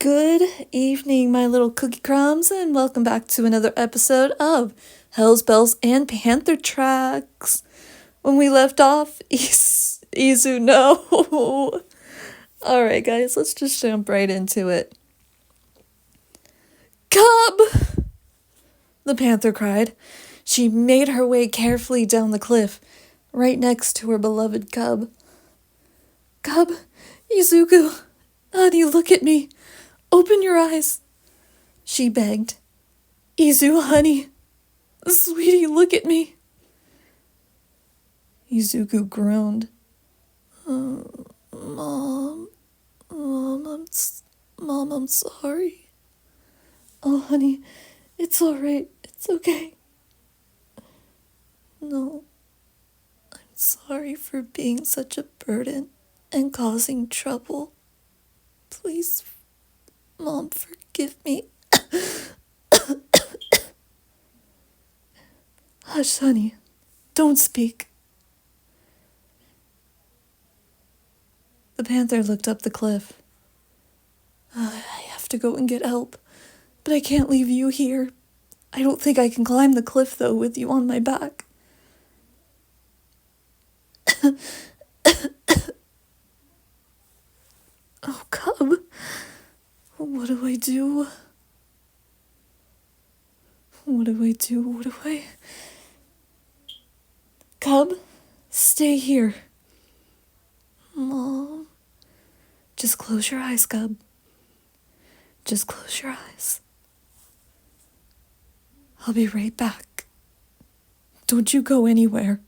Good evening, my little cookie crumbs, and welcome back to another episode of Hells, Bells, and Panther Tracks. When we left off, Izu, no. Alright, guys, let's just jump right into it. Cub! The panther cried. She made her way carefully down the cliff, right next to her beloved cub. Cub, Izuku, honey, look at me. Open your eyes, she begged. Izu, honey, sweetie, look at me. Izuku groaned. Mom, I'm sorry. Oh, honey, it's all right. It's okay. No, I'm sorry for being such a burden and causing trouble. Please, Mom, forgive me. Hush, honey. Don't speak. The panther looked up the cliff. I have to go and get help, but I can't leave you here. I don't think I can climb the cliff, though, with you on my back. Oh, Cub. What do I do? Cub, stay here. Mom. Just close your eyes, Cub. Just close your eyes. I'll be right back. Don't you go anywhere.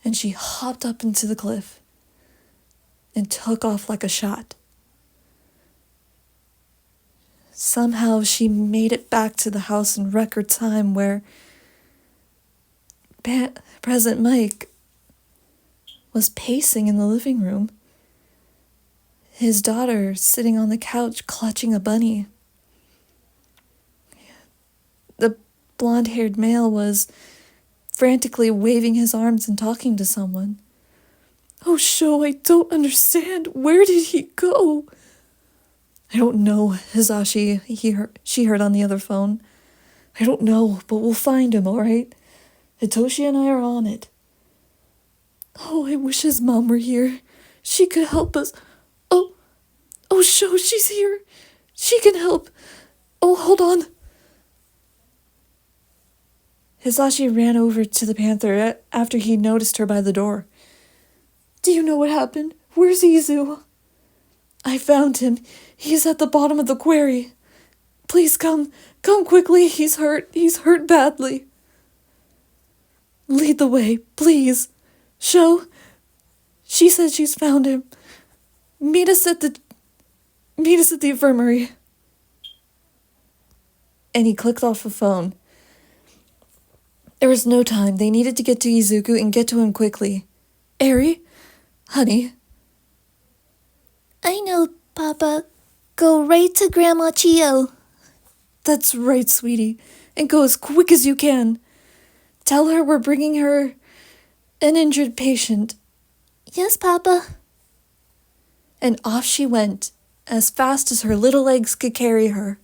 And she hopped up into the cliff and took off like a shot. Somehow she made it back to the house in record time, where President Mike was pacing in the living room, his daughter sitting on the couch clutching a bunny. The blonde-haired male was frantically waving his arms and talking to someone. Oh, Sho, I don't understand. Where did he go? I don't know, Hisashi, she heard on the other phone. I don't know, but we'll find him, all right? Hitoshi and I are on it. Oh, I wish his mom were here. She could help us. Oh, Sho, she's here. She can help. Oh, hold on. Hisashi ran over to the panther after he noticed her by the door. Do you know what happened? Where's Izu? I found him. He's at the bottom of the quarry. Please come. Come quickly. He's hurt. He's hurt badly. Lead the way, please. Sho. She said she's found him. Meet us at the infirmary. And he clicked off the phone. There was no time. They needed to get to Izuku and get to him quickly. Eri? Honey? I know, Papa. Go right to Grandma Chio. That's right, sweetie. And go as quick as you can. Tell her we're bringing her an injured patient. Yes, Papa. And off she went, as fast as her little legs could carry her.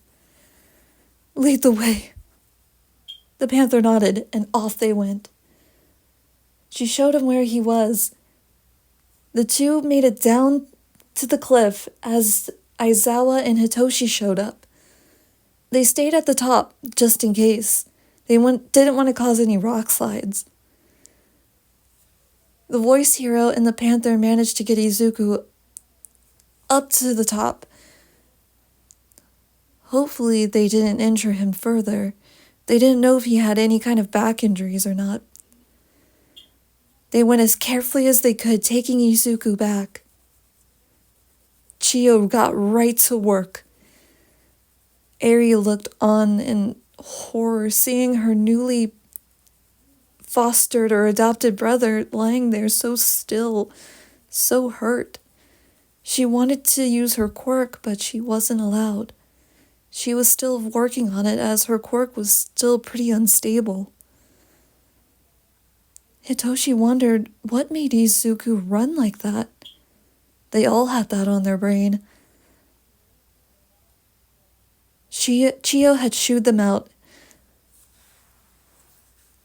Lead the way. The panther nodded, and off they went. She showed him where he was. The two made it down to the cliff as Aizawa and Hitoshi showed up. They stayed at the top, just in case. They didn't want to cause any rock slides. The voice hero and the panther managed to get Izuku up to the top. Hopefully they didn't injure him further. They didn't know if he had any kind of back injuries or not. They went as carefully as they could, taking Izuku back. Chio got right to work. Eri looked on in horror, seeing her newly fostered or adopted brother lying there so still, so hurt. She wanted to use her quirk, but she wasn't allowed. She was still working on it, as her quirk was still pretty unstable. Hitoshi wondered what made Izuku run like that. They all had that on their brain. Chio had shooed them out,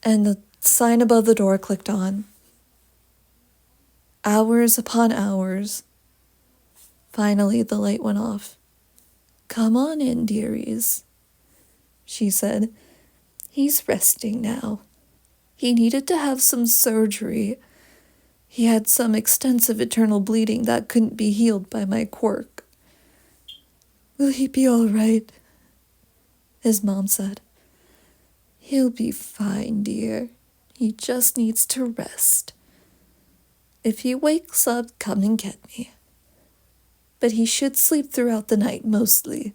and the sign above the door clicked on. Hours upon hours. Finally, the light went off. "Come on in, dearies," she said. "He's resting now. He needed to have some surgery. He had some extensive internal bleeding that couldn't be healed by my quirk." "Will he be all right?" his mom said. "He'll be fine, dear. He just needs to rest. If he wakes up, come and get me. But he should sleep throughout the night, mostly."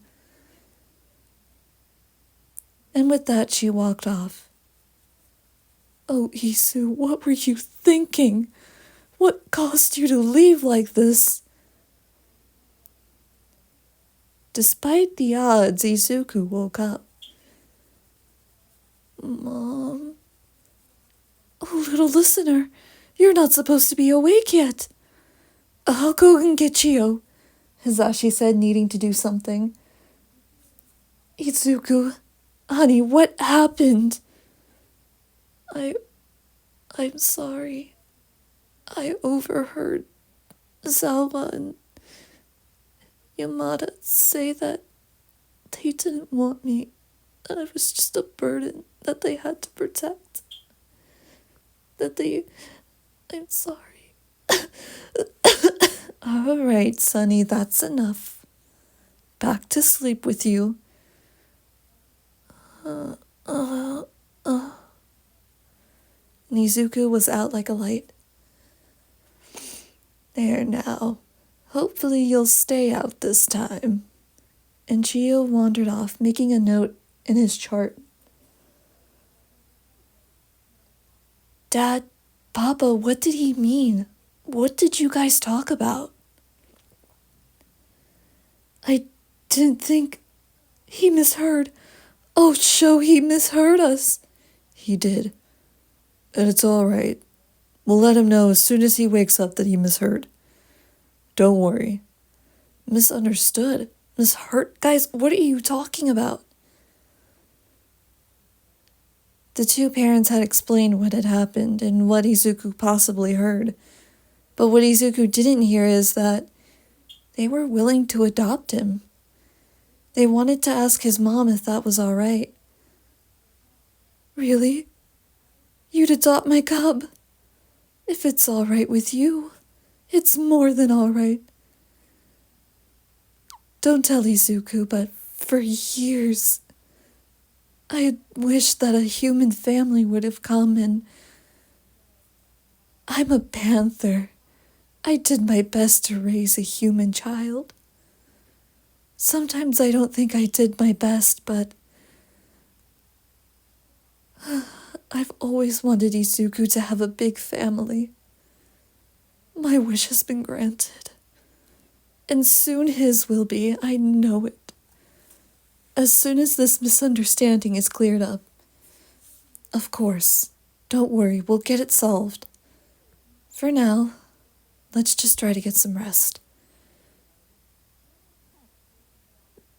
And with that, she walked off. "Oh, Isu, what were you thinking? What caused you to leave like this?" Despite the odds, Izuku woke up. "Mom?" "Oh, little listener, you're not supposed to be awake yet." "I'll go and get Chio," Hizashi said, needing to do something. "Izuku, honey, what happened?" I'm sorry. I overheard Zawa and Yamada say that they didn't want me, and I was just a burden that they had to protect. I'm sorry." "All right, Sonny, that's enough. Back to sleep with you." Nizuku was out like a light. "There now. Hopefully you'll stay out this time." And Chio wandered off, making a note in his chart. "Dad, Papa, what did he mean? What did you guys talk about?" "I didn't think he misheard. Oh, he misheard us." "He did. And it's all right. We'll let him know as soon as he wakes up that he misheard. Don't worry." "Misunderstood? Misheard? Guys, what are you talking about?" The two parents had explained what had happened and what Izuku possibly heard. But what Izuku didn't hear is that they were willing to adopt him. They wanted to ask his mom if that was all right. "Really? You'd adopt my cub? If it's all right with you, it's more than all right." "Don't tell Izuku, but for years, I had wished that a human family would have come, and I'm a panther. I did my best to raise a human child. Sometimes I don't think I did my best, but I've always wanted Izuku to have a big family. My wish has been granted. And soon his will be, I know it. As soon as this misunderstanding is cleared up. Of course, don't worry, we'll get it solved. For now, let's just try to get some rest."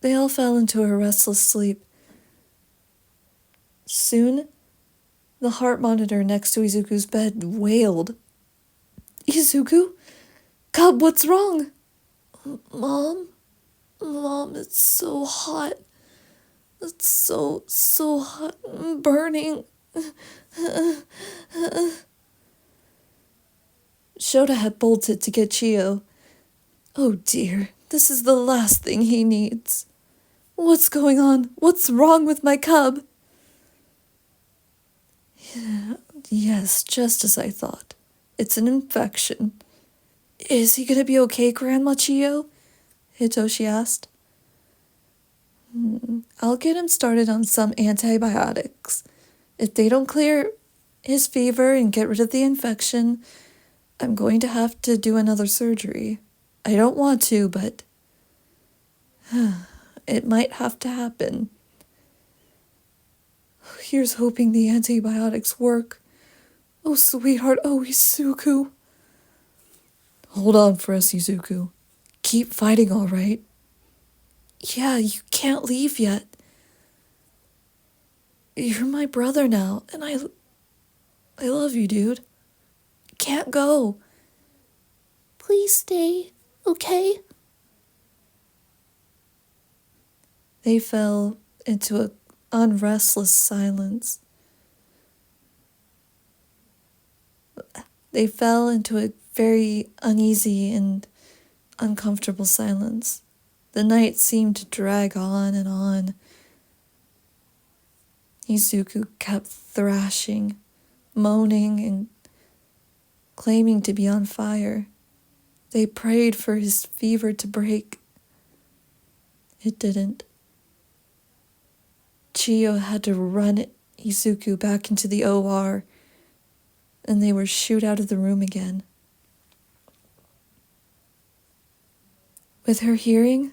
They all fell into a restless sleep. Soon, the heart monitor next to Izuku's bed wailed. "Izuku? Cub, what's wrong?" Mom, it's so hot. It's so hot. I'm burning." Shota had bolted to get Chio. "Oh dear, this is the last thing he needs. What's going on? What's wrong with my cub?" Yes, just as I thought. It's an infection." "Is he gonna be okay, Grandma Chio?" Hitoshi asked. "I'll get him started on some antibiotics. If they don't clear his fever and get rid of the infection, I'm going to have to do another surgery. I don't want to, but it might have to happen." "Here's hoping the antibiotics work. Oh, sweetheart, oh, Izuku." "Hold on for us, Izuku. Keep fighting, all right?" "Yeah, you can't leave yet. You're my brother now, and I love you, dude. Can't go. Please stay, okay? They fell into an unrestless silence. They fell into a very uneasy and uncomfortable silence. The night seemed to drag on and on. Izuku kept thrashing, moaning, and claiming to be on fire. They prayed for his fever to break. It didn't. Chiyo had to run Izuku back into the OR, and they were shooed out of the room again. With her hearing,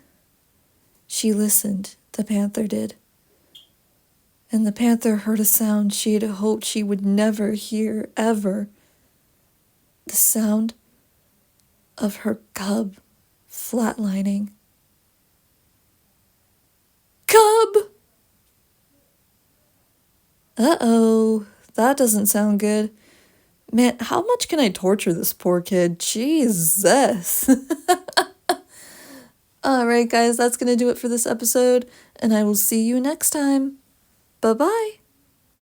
she listened, the Panther did. And the Panther heard a sound she had hoped she would never hear, ever. The sound of her cub flatlining. Cub! Uh-oh, that doesn't sound good. Man, how much can I torture this poor kid? Jesus. Alright, guys, that's going to do it for this episode, and I will see you next time. Bye-bye.